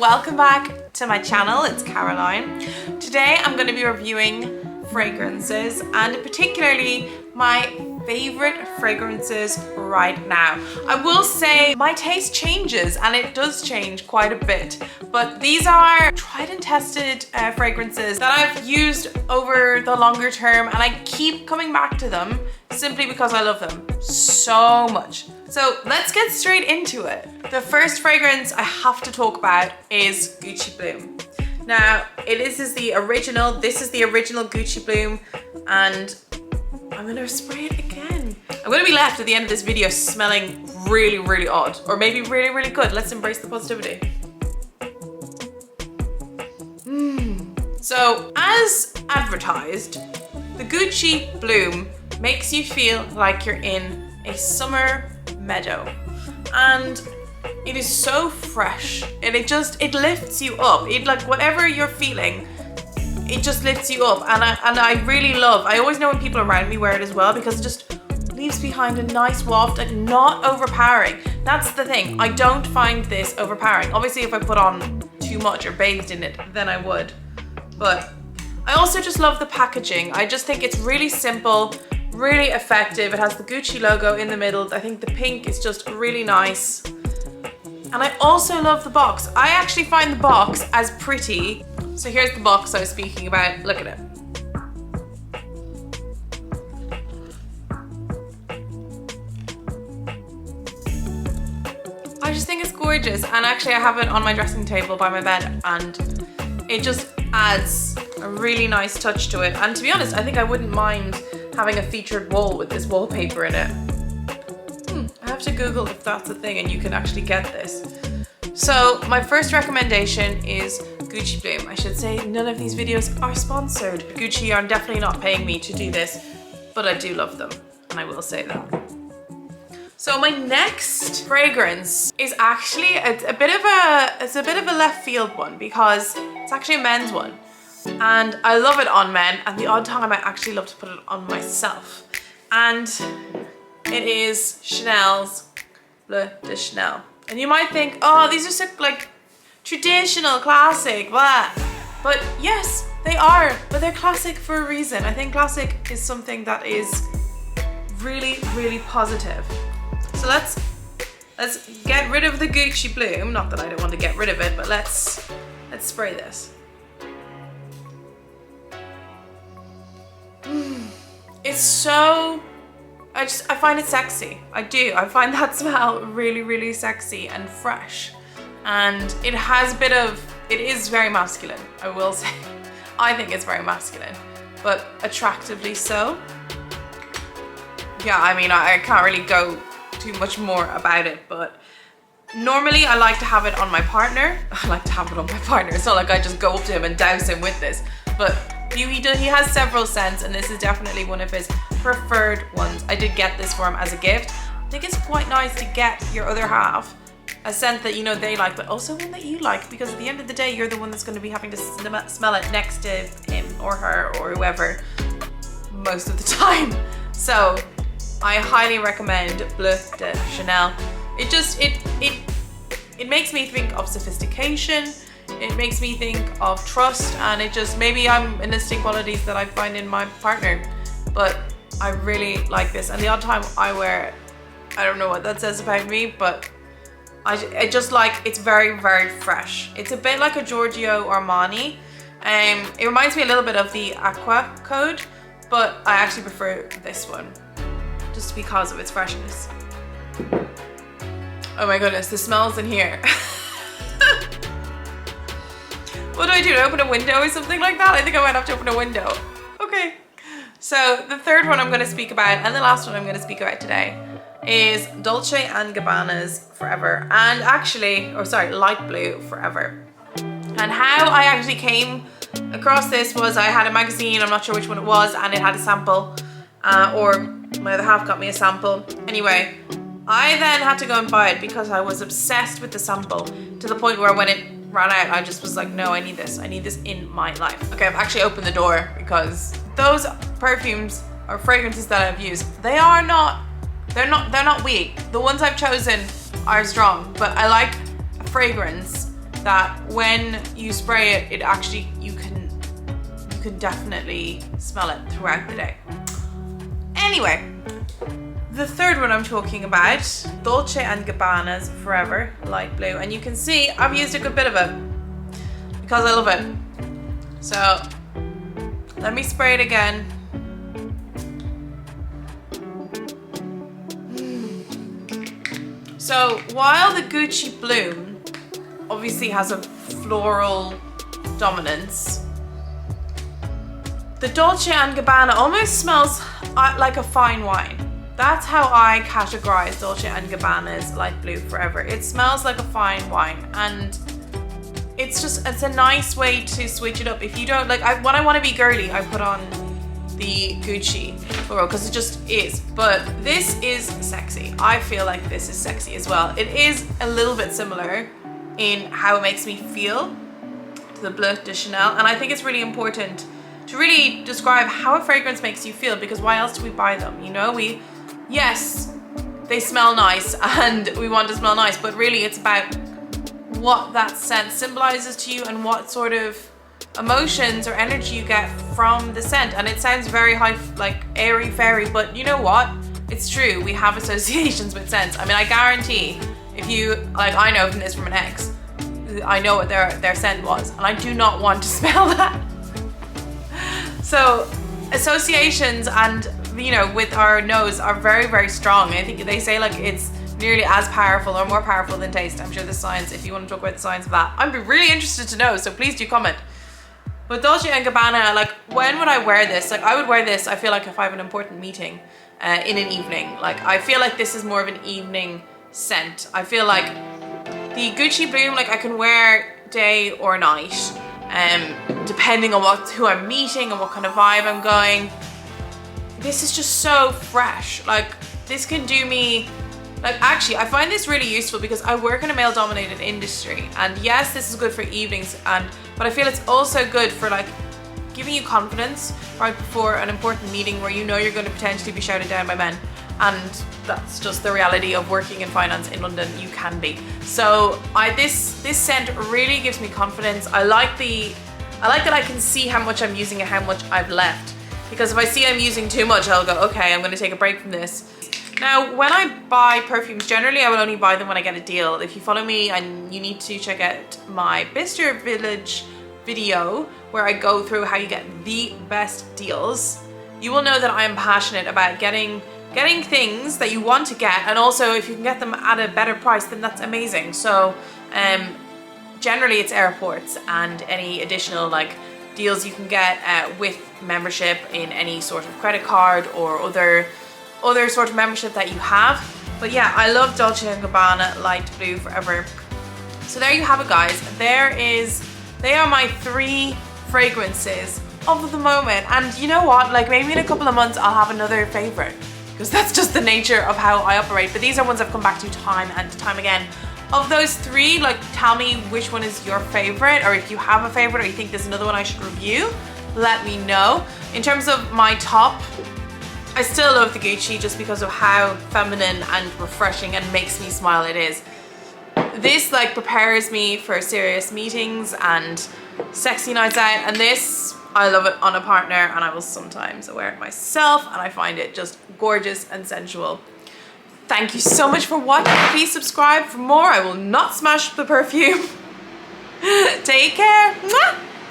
welcome back to my channel. It's Caroline. Today I'm going to be reviewing fragrances, and particularly my favorite fragrances right now. I will say my taste changes, and it does change quite a bit, but these are tried and tested fragrances that I've used over the longer term, and I keep coming back to them simply because I love them so much. So let's get straight into it. The first fragrance I have to talk about is Gucci Bloom. Now, this is the original Gucci Bloom, and I'm gonna spray it again. I'm gonna be left at the end of this video smelling really, really odd, or maybe really, really good. Let's embrace the positivity. So, as advertised, the Gucci Bloom makes you feel like you're in a summer meadow, and it is so fresh, and it lifts you up. It, like, whatever you're feeling, it just lifts you up, and I really love. I always know when people around me wear it as well, because it just leaves behind a nice waft and not overpowering. That's the thing. I don't find this overpowering. Obviously, if I put on too much or bathed in it, then I would. But I also just love the packaging. I just think it's really simple, really effective. It has the Gucci logo in the middle. I think the pink is just really nice. And I also love the box. I actually find the box as pretty. So here's the box I was speaking about. Look at it. I just think it's gorgeous. And actually I have it on my dressing table by my bed, and it just adds a really nice touch to it. And to be honest, I think I wouldn't mind having a featured wall with this wallpaper in it. I have to Google if that's a thing and you can actually get this. So my first recommendation is Gucci Bloom. I should say none of these videos are sponsored. Gucci are definitely not paying me to do this, but I do love them, and I will say that. So my next fragrance is actually a bit of a left field one, because it's actually a men's one. And I love it on men, and the odd time I actually love to put it on myself. And it is Chanel's Bleu de Chanel. And you might think, oh, these are so like traditional, classic, blah. But yes, they are, but they're classic for a reason. I think classic is something that is really, really positive. So let's get rid of the Gucci Bloom. Not that I don't want to get rid of it, but let's spray this. It's so, I find it sexy. I do. I find that smell really, really sexy and fresh. And it has a bit of, it is very masculine, I will say. I think it's very masculine, but attractively so. Yeah, I mean, I can't really go too much more about it, but normally I like to have it on my partner. I like to have it on my partner. It's not like I just go up to him and douse him with this, but he has several scents, and this is definitely one of his preferred ones. I did get this for him as a gift. I think it's quite nice to get your other half a scent that you know they like, but also one that you like, because at the end of the day, you're the one that's going to be having to smell it next to him or her or whoever most of the time. So I highly recommend Bleu de Chanel. It makes me think of sophistication. It makes me think of trust, and it just, maybe I'm enlisting qualities that I find in my partner, but I really like this. And the odd time I wear it, I don't know what that says about me, but I just like, it's very, very fresh. It's a bit like a Giorgio Armani. It reminds me a little bit of the Aqua Code, but I actually prefer this one just because of its freshness. Oh my goodness, the smells in here. What do? Do I open a window or something like that? I think I might have to open a window. Okay. So the third one I'm going to speak about, and the last one I'm going to speak about today, is Dolce & Gabbana's Forever. And actually, or sorry, Light Blue Forever. And how I actually came across this was I had a magazine, I'm not sure which one it was, and it had a sample, or my other half got me a sample. Anyway, I then had to go and buy it because I was obsessed with the sample, to the point where when it ran out, I just was like, no, I need this in my life. Okay, I've actually opened the door, because those perfumes or fragrances that I've used, they're not weak. The ones I've chosen are strong, but I like a fragrance that when you spray it, it actually, you can definitely smell it throughout the day. Anyway, the third one I'm talking about, Dolce & Gabbana's Forever Light Blue. And you can see I've used a good bit of it because I love it. So let me spray it again. So while the Gucci Bloom obviously has a floral dominance, the Dolce & Gabbana almost smells like a fine wine. That's how I categorize Dolce & Gabbana's Light Blue Forever. It smells like a fine wine, and it's a nice way to switch it up. If you don't like, when I want to be girly, I put on the Gucci floral because it just is. But this is sexy. I feel like this is sexy as well. It is a little bit similar in how it makes me feel to the Bleu de Chanel, and I think it's really important to really describe how a fragrance makes you feel, because why else do we buy them? You know, yes, they smell nice and we want to smell nice, but really it's about what that scent symbolizes to you and what sort of emotions or energy you get from the scent. And it sounds very high, like airy fairy, but you know what? It's true, we have associations with scents. I mean, I guarantee if you, like, I know from this from an ex, I know what their scent was, and I do not want to smell that. So associations and, you know, with our nose are very, very strong. I think they say like it's nearly as powerful or more powerful than taste. I'm sure there's science, if you want to talk about the science of that. I'd be really interested to know, so please do comment. But Dolce & Gabbana, like, when would I wear this? Like, I would wear this, I feel like, if I have an important meeting in an evening. Like, I feel like this is more of an evening scent. I feel like the Gucci Bloom, like, I can wear day or night, depending on who I'm meeting and what kind of vibe I'm going. This is just so fresh. Like, this can do me, like, actually, I find this really useful because I work in a male-dominated industry, and yes, this is good for evenings, but I feel it's also good for, like, giving you confidence right before an important meeting where you know you're going to potentially be shouted down by men, and that's just the reality of working in finance in London. You can be. So this scent really gives me confidence. I like that I can see how much I'm using and how much I've left, because if I see I'm using too much, I'll go, okay, I'm going to take a break from this. Now, when I buy perfumes, generally I will only buy them when I get a deal. If you follow me, and you need to check out my Bicester Village video where I go through how you get the best deals, you will know that I am passionate about getting things that you want to get, and also if you can get them at a better price, then that's amazing. So generally it's airports and any additional like deals you can get with membership in any sort of credit card or other sort of membership that you have. But yeah, I love Dolce & Gabbana Light Blue Forever. So there you have it, guys. They are my 3 fragrances of the moment. And you know what, like, maybe in a couple of months I'll have another favorite, because that's just the nature of how I operate. But these are ones I've come back to time and time again. Of those 3, like, tell me which one is your favorite, or if you have a favorite or you think there's another one I should review, let me know. In terms of my top, I still love the Gucci just because of how feminine and refreshing and makes me smile it is. This, like, prepares me for serious meetings and sexy nights out, and this, I love it on a partner, and I will sometimes wear it myself, and I find it just gorgeous and sensual. Thank you so much for watching. Please subscribe for more. I will not smash the perfume. Take care. Mwah!